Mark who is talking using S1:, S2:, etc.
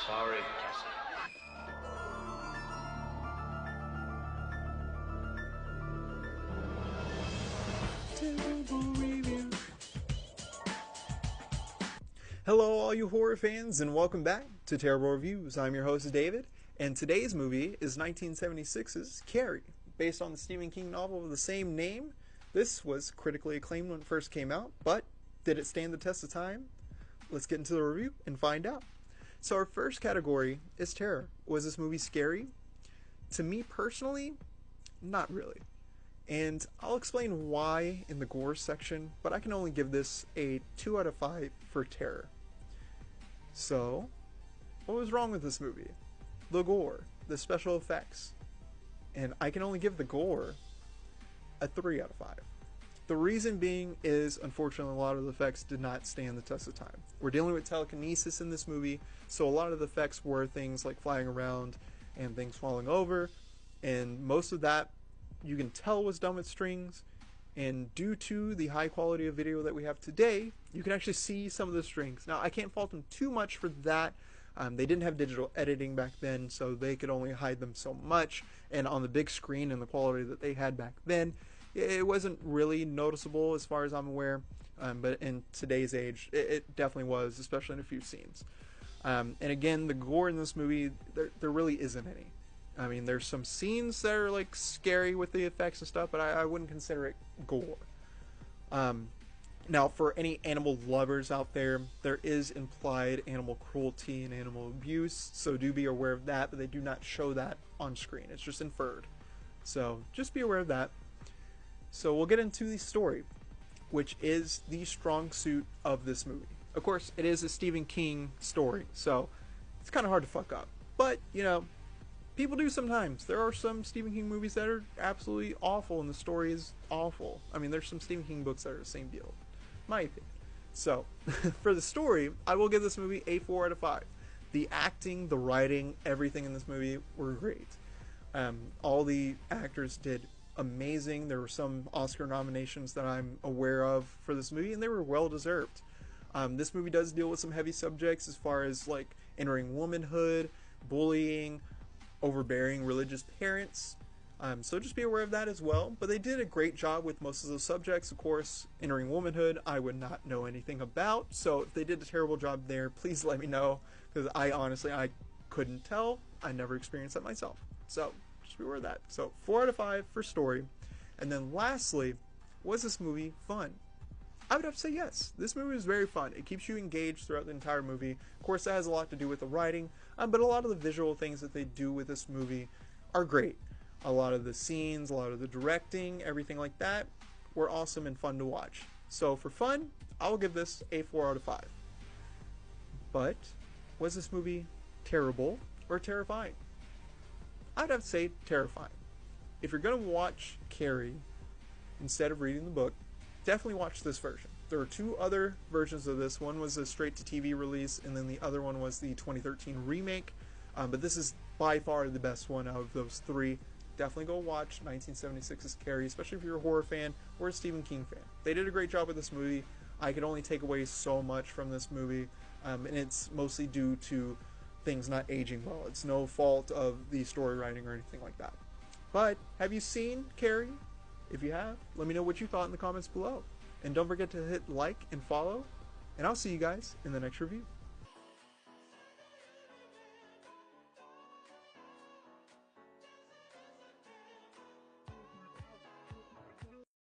S1: sorry, Cassie.
S2: Hello all you horror fans and welcome back to Terrible Reviews. I'm your host David, and today's movie is 1976's Carrie, based on the Stephen King novel of the same name. This was critically acclaimed when it first came out, but did it stand the test of time? Let's get into the review and find out. So our first category is terror. Was this movie scary? To me personally, not really. And I'll explain why in the gore section, but I can only give this a 2 out of 5 for terror. So, what was wrong with this movie? The gore, the special effects. And I can only give the gore a 3 out of 5. The reason being is, unfortunately, a lot of the effects did not stand the test of time. We're dealing with telekinesis in this movie, so a lot of the effects were things like flying around and things falling over, and most of that you can tell was done with strings, and due to the high quality of video that we have today, you can actually see some of the strings. Now, I can't fault them too much for that. They didn't have digital editing back then, so they could only hide them so much, and on the big screen and the quality that they had back then, it wasn't really noticeable as far as I'm aware, but in today's age, it definitely was, especially in a few scenes. And again, the gore in this movie, there really isn't any. I mean, there's some scenes that are like scary with the effects and stuff, but I wouldn't consider it gore. Now, for any animal lovers out there, there is implied animal cruelty and animal abuse, so do be aware of that, but they do not show that on screen. It's just inferred. So just be aware of that. So we'll get into the story, which is the strong suit of this movie. Of course, it is a Stephen King story, so it's kind of hard to fuck up. But, you know, people do sometimes. There are some Stephen King movies that are absolutely awful, and the story is awful. I mean, there's some Stephen King books that are the same deal, in my opinion. So, for the story, I will give this movie a 4 out of 5. The acting, the writing, everything in this movie were great. All the actors did amazing. There were some Oscar nominations that I'm aware of for this movie, and they were well deserved. This movie does deal with some heavy subjects as far as like entering womanhood, bullying, overbearing religious parents. So just be aware of that as well. But they did a great job with most of those subjects. Of course, entering womanhood, I would not know anything about. So if they did a terrible job there, please let me know, because I couldn't tell. I never experienced that myself. So just be aware of that. So 4 out of 5 for story. And then lastly, was this movie fun? I would have to say yes. This movie is very fun. It keeps you engaged throughout the entire movie. Of course, that has a lot to do with the writing, but a lot of the visual things that they do with this movie are great. A lot of the scenes, a lot of the directing, everything like that were awesome and fun to watch. So for fun, I will give this a 4 out of 5. But was this movie terrible or terrifying? I'd have to say terrifying. If you're going to watch Carrie instead of reading the book, definitely watch this version. There are 2 other versions of this. One was a straight-to-TV release, and then the other one was the 2013 remake. But this is by far the best one out of those 3. Definitely go watch 1976's Carrie, especially if you're a horror fan or a Stephen King fan. They did a great job with this movie. I could only take away so much from this movie, and it's mostly due to things not aging well. It's no fault of the story writing or anything like that. But have you seen Carrie? If you have, let me know what you thought in the comments below. And don't forget to hit like and follow. And I'll see you guys in the next review.